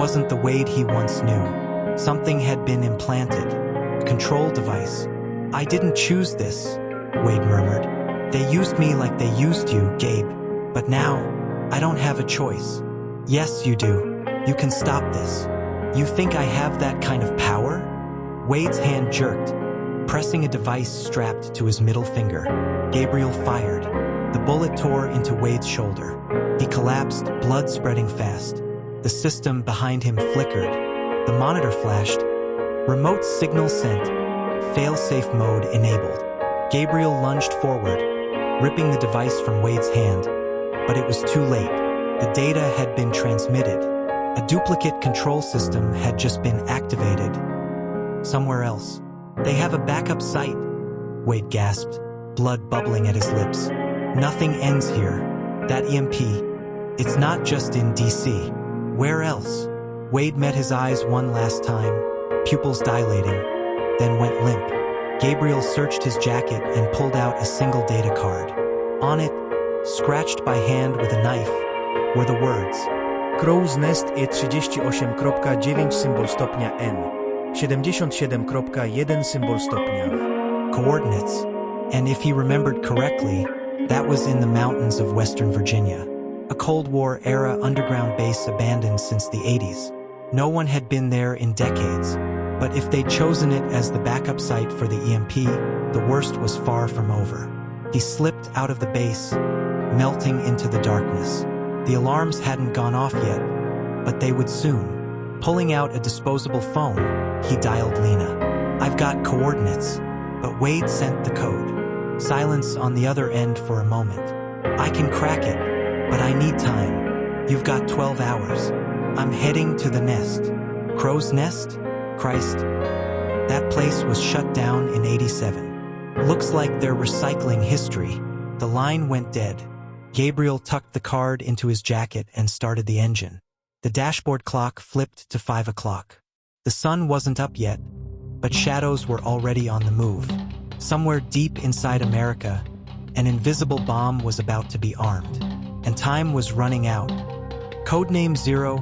wasn't the Wade he once knew. Something had been implanted. A control device. "I didn't choose this," Wade murmured. "They used me like they used you, Gabe. But now, I don't have a choice." "Yes, you do. You can stop this." "You think I have that kind of power?" Wade's hand jerked, pressing a device strapped to his middle finger. Gabriel fired. The bullet tore into Wade's shoulder. He collapsed, blood spreading fast. The system behind him flickered. The monitor flashed. "Remote signal sent. Fail-safe mode enabled." Gabriel lunged forward, ripping the device from Wade's hand. But it was too late. The data had been transmitted. A duplicate control system had just been activated. Somewhere else. "They have a backup site," Wade gasped, blood bubbling at his lips. "Nothing ends here. That EMP. It's not just in DC. Where else?" Wade met his eyes one last time, pupils dilating, then went limp. Gabriel searched his jacket and pulled out a single data card. On it, scratched by hand with a knife, were the words: Crow's Nest e 38,9 symbol stopnia N. 77,1 symbol stopnia W. Coordinates. And if he remembered correctly, that was in the mountains of Western Virginia. A Cold War-era underground base abandoned since the 80s. No one had been there in decades. But if they'd chosen it as the backup site for the EMP, the worst was far from over. He slipped out of the base, melting into the darkness. The alarms hadn't gone off yet, but they would soon. Pulling out a disposable phone, he dialed Lena. "I've got coordinates." But Wade sent the code. Silence on the other end for a moment. "I can crack it, but I need time. You've got 12 hours. I'm heading to the nest." Crow's Nest? Christ. That place was shut down in '87. Looks like they're recycling history. The line went dead. Gabriel tucked the card into his jacket and started the engine. The dashboard clock flipped to 5 o'clock. The sun wasn't up yet, but shadows were already on the move. Somewhere deep inside America, an invisible bomb was about to be armed, and time was running out. Codename Zero,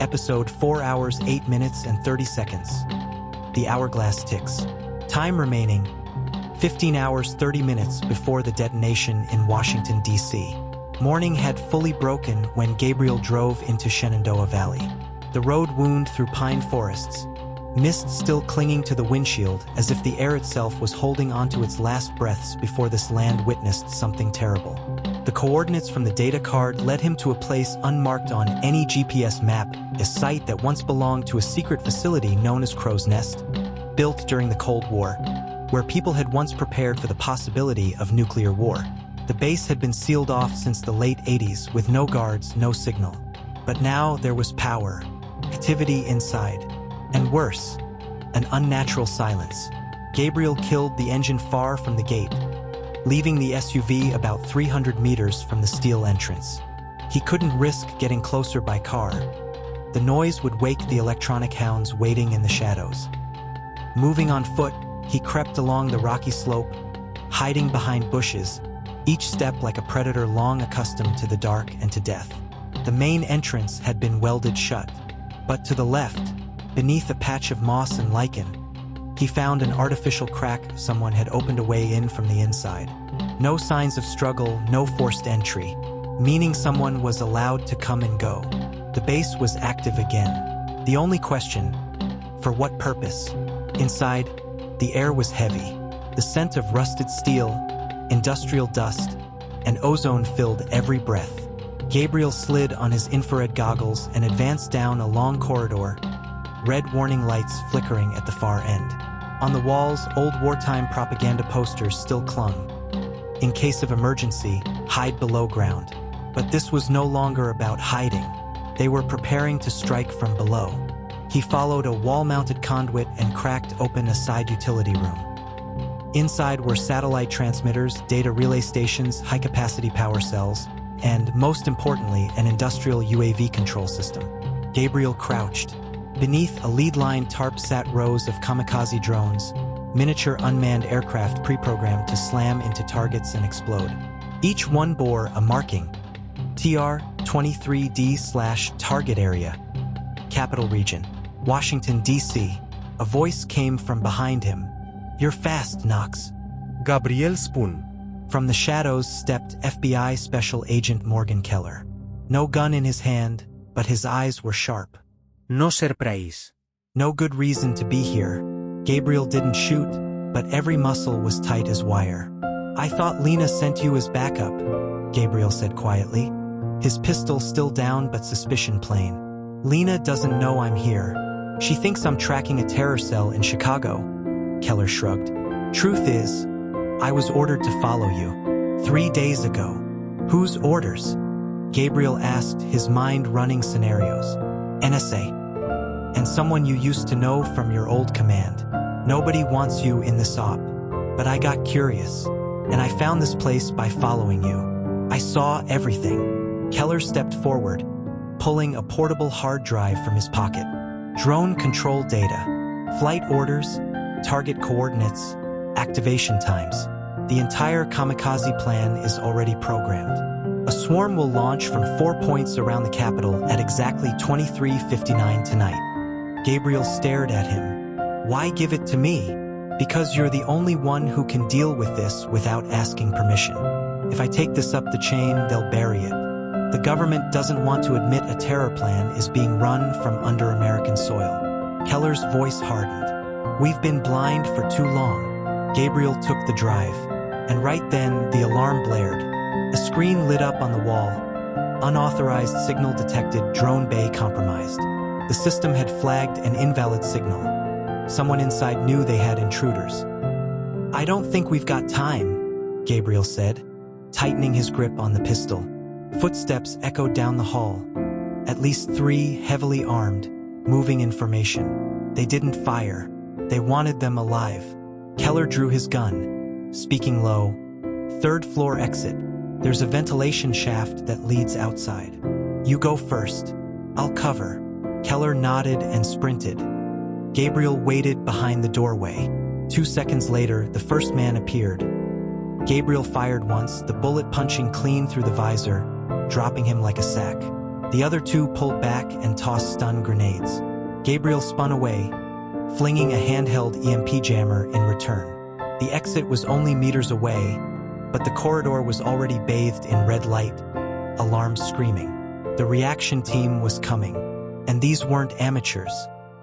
episode 4 hours 8 minutes and 30 seconds. The hourglass ticks. Time remaining, 15 hours 30 minutes before the detonation in Washington, D.C. Morning had fully broken when Gabriel drove into Shenandoah Valley. The road wound through pine forests, mist still clinging to the windshield as if the air itself was holding onto its last breaths before this land witnessed something terrible. The coordinates from the data card led him to a place unmarked on any GPS map, a site that once belonged to a secret facility known as Crow's Nest, built during the Cold War, where people had once prepared for the possibility of nuclear war. The base had been sealed off since the late 80s with no guards, no signal. But now there was power, activity inside, and worse, an unnatural silence. Gabriel killed the engine far from the gate, leaving the SUV about 300 meters from the steel entrance. He couldn't risk getting closer by car. The noise would wake the electronic hounds waiting in the shadows. Moving on foot, he crept along the rocky slope, hiding behind bushes, each step like a predator long accustomed to the dark and to death. The main entrance had been welded shut, but to the left, beneath a patch of moss and lichen, he found an artificial crack someone had opened a way in from the inside. No signs of struggle, no forced entry, meaning someone was allowed to come and go. The base was active again. The only question, for what purpose? Inside, the air was heavy. The scent of rusted steel, industrial dust, and ozone filled every breath. Gabriel slid on his infrared goggles and advanced down a long corridor, red warning lights flickering at the far end. On the walls, old wartime propaganda posters still clung. In case of emergency, hide below ground. But this was no longer about hiding. They were preparing to strike from below. He followed a wall-mounted conduit and cracked open a side utility room. Inside were satellite transmitters, data relay stations, high-capacity power cells, and, most importantly, an industrial UAV control system. Gabriel crouched. Beneath a lead-line tarp sat rows of kamikaze drones, miniature unmanned aircraft pre-programmed to slam into targets and explode. Each one bore a marking, TR-23D/target area, Capital Region, Washington, D.C. A voice came from behind him. "You're fast, Knox." Gabriel spun. From the shadows stepped FBI Special Agent Morgan Keller. No gun in his hand, but his eyes were sharp. No surprise. No good reason to be here. Gabriel didn't shoot, but every muscle was tight as wire. "I thought Lena sent you as backup," Gabriel said quietly, his pistol still down but suspicion plain. "Lena doesn't know I'm here. She thinks I'm tracking a terror cell in Chicago." Keller shrugged. "Truth is, I was ordered to follow you 3 days ago." "Whose orders?" Gabriel asked, his mind running scenarios. "NSA. And someone you used to know from your old command. Nobody wants you in this op. But I got curious, and I found this place by following you. I saw everything." Keller stepped forward, pulling a portable hard drive from his pocket. "Drone control data, flight orders, target coordinates, activation times. The entire kamikaze plan is already programmed. A swarm will launch from 4 points around the capital at exactly 23:59 tonight." Gabriel stared at him. "Why give it to me?" "Because you're the only one who can deal with this without asking permission. If I take this up the chain, they'll bury it. The government doesn't want to admit a terror plan is being run from under American soil." Keller's voice hardened. "We've been blind for too long." Gabriel took the drive, and right then the alarm blared. A screen lit up on the wall. "Unauthorized signal detected, drone bay compromised." The system had flagged an invalid signal. Someone inside knew they had intruders. "I don't think we've got time," Gabriel said, tightening his grip on the pistol. Footsteps echoed down the hall. At least 3, heavily armed, moving in formation. They didn't fire. They wanted them alive. Keller drew his gun, speaking low. "Third floor exit. There's a ventilation shaft that leads outside. You go first. I'll cover." Keller nodded and sprinted. Gabriel waited behind the doorway. 2 seconds later, the first man appeared. Gabriel fired once, the bullet punching clean through the visor, dropping him like a sack. The other 2 pulled back and tossed stun grenades. Gabriel spun away, flinging a handheld EMP jammer in return. The exit was only meters away, but the corridor was already bathed in red light, alarms screaming. The reaction team was coming, and these weren't amateurs.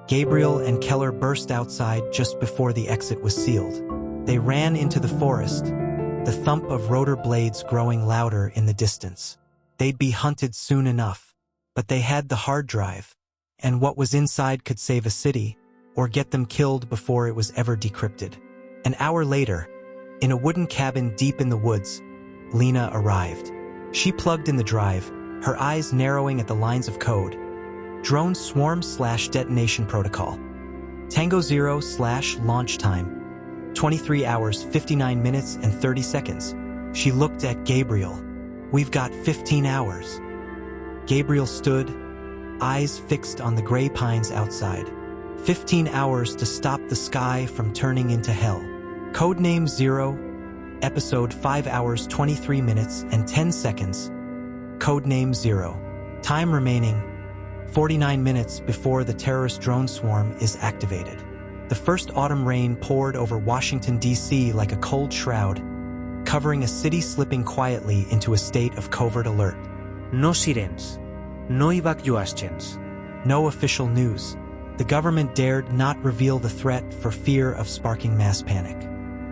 Gabriel and Keller burst outside just before the exit was sealed. They ran into the forest, the thump of rotor blades growing louder in the distance. They'd be hunted soon enough, but they had the hard drive, and what was inside could save a city, or get them killed before it was ever decrypted. An hour later, in a wooden cabin deep in the woods, Lena arrived. She plugged in the drive, her eyes narrowing at the lines of code. "Drone swarm/detonation protocol. Tango 0/launch time. 23 hours, 59 minutes, and 30 seconds. She looked at Gabriel. "We've got 15 hours. Gabriel stood, eyes fixed on the gray pines outside. 15 hours to stop the sky from turning into hell. Codename 0, episode 5 hours, 23 minutes, and 10 seconds. Codename 0. Time remaining 49 minutes before the terrorist drone swarm is activated." The first autumn rain poured over Washington, D.C. like a cold shroud, covering a city slipping quietly into a state of covert alert. No sirens. No evacuations. No official news. The government dared not reveal the threat for fear of sparking mass panic.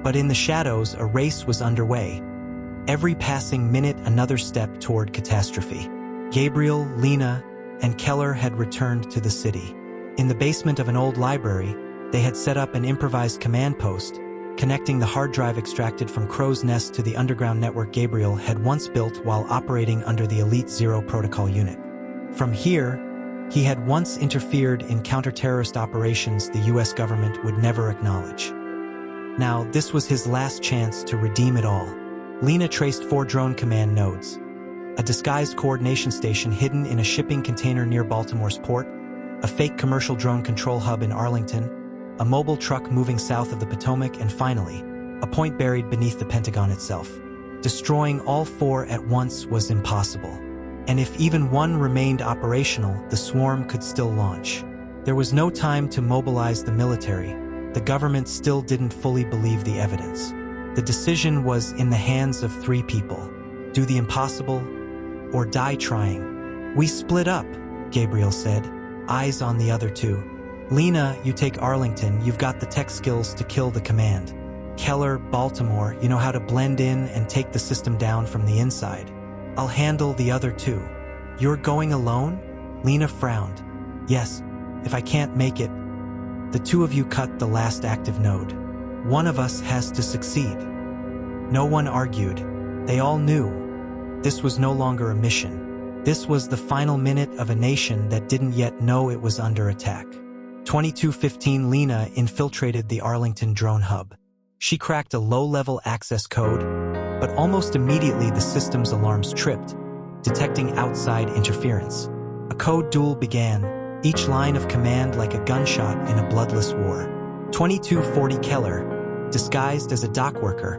But in the shadows, a race was underway. Every passing minute, another step toward catastrophe. Gabriel, Lena, and Keller had returned to the city. In the basement of an old library, they had set up an improvised command post, connecting the hard drive extracted from Crow's Nest to the underground network Gabriel had once built while operating under the Elite Zero protocol unit. From here, he had once interfered in counter-terrorist operations the U.S. government would never acknowledge. Now, this was his last chance to redeem it all. Lena traced 4 drone command nodes. A disguised coordination station hidden in a shipping container near Baltimore's port, a fake commercial drone control hub in Arlington, a mobile truck moving south of the Potomac, and finally, a point buried beneath the Pentagon itself. Destroying all 4 at once was impossible. and if even one remained operational, the swarm could still launch. There was no time to mobilize the military. The government still didn't fully believe the evidence. The decision was in the hands of 3 people. Do the impossible or die trying. We split up, Gabriel said, eyes on the other 2. Lena, you take Arlington, you've got the tech skills to kill the command. Keller, Baltimore, you know how to blend in and take the system down from the inside. I'll handle the other 2. You're going alone? Lena frowned. Yes, if I can't make it. The 2 of you cut the last active node. One of us has to succeed. No one argued. They all knew. This was no longer a mission. This was the final minute of a nation that didn't yet know it was under attack. 22:15 Lena infiltrated the Arlington drone hub. She cracked a low-level access code, but almost immediately the system's alarms tripped, detecting outside interference. A code duel began, each line of command like a gunshot in a bloodless war. 2240 Keller, disguised as a dock worker,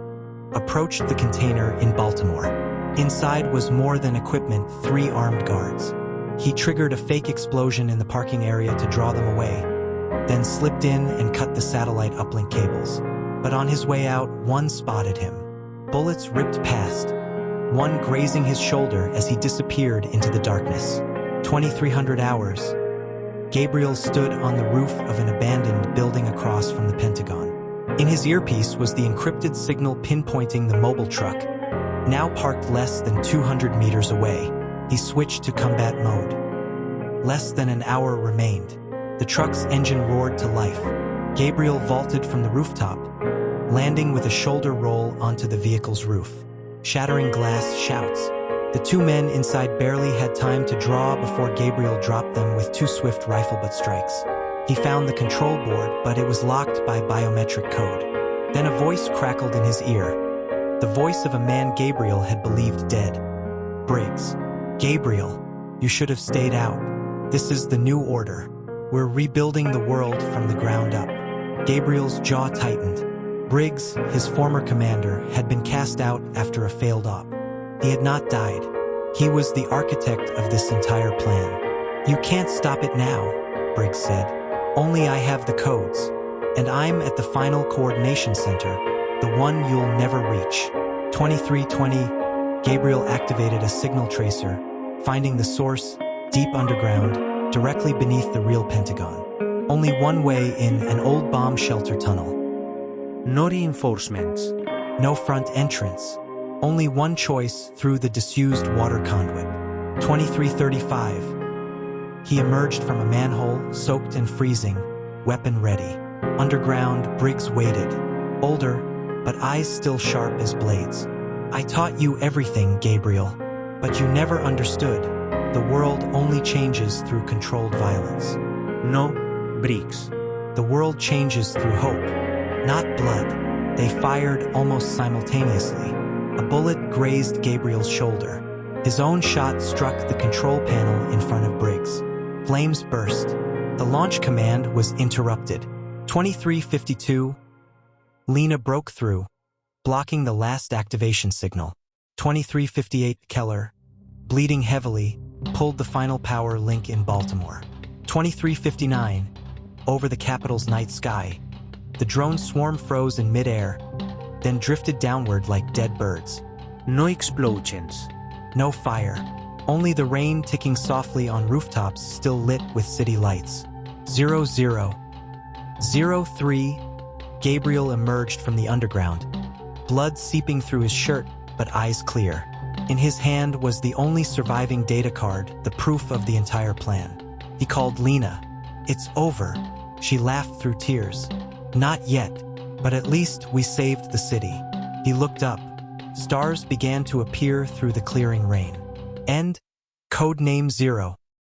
approached the container in Baltimore. Inside was more than equipment, 3 armed guards. He triggered a fake explosion in the parking area to draw them away, then slipped in and cut the satellite uplink cables. But on his way out, one spotted him. Bullets ripped past, one grazing his shoulder as he disappeared into the darkness. 2300 hours. Gabriel stood on the roof of an abandoned building across from the Pentagon. In his earpiece was the encrypted signal pinpointing the mobile truck, now parked less than 200 meters away. He switched to combat mode. Less than an hour remained. The truck's engine roared to life. Gabriel vaulted from the rooftop, landing with a shoulder roll onto the vehicle's roof. Shattering glass shouts. The 2 men inside barely had time to draw before Gabriel dropped them with 2 swift rifle butt strikes. He found the control board, but it was locked by biometric code. Then a voice crackled in his ear. The voice of a man Gabriel had believed dead. Briggs. Gabriel, you should have stayed out. This is the new order. We're rebuilding the world from the ground up. Gabriel's jaw tightened. Briggs, his former commander, had been cast out after a failed op. He had not died. He was the architect of this entire plan. You can't stop it now, Briggs said. Only I have the codes. And I'm at the final coordination center, the one you'll never reach. 2320, Gabriel activated a signal tracer, finding the source, deep underground, directly beneath the real Pentagon. Only one way in, an old bomb shelter tunnel. No reinforcements. No front entrance. Only one choice through the disused water conduit. 2335. He emerged from a manhole, soaked and freezing, weapon ready. Underground, Briggs waited. Older, but eyes still sharp as blades. I taught you everything, Gabriel, but you never understood. The world only changes through controlled violence. No, Briggs. The world changes through hope, not blood. They fired almost simultaneously. A bullet grazed Gabriel's shoulder. His own shot struck the control panel in front of Briggs. Flames burst. The launch command was interrupted. 2352. Lena broke through, blocking the last activation signal. 2358 Keller, bleeding heavily, pulled the final power link in Baltimore. 2359. Over the capital's night sky, the drone swarm froze in midair, then drifted downward like dead birds. No explosions. No fire. Only the rain ticking softly on rooftops still lit with city lights. 00. 03. Gabriel emerged from the underground, blood seeping through his shirt, but eyes clear. In his hand was the only surviving data card, the proof of the entire plan. He called Lena. It's over. She laughed through tears. Not yet, but at least we saved the city. He looked up. Stars began to appear through the clearing rain. End. Codename 0.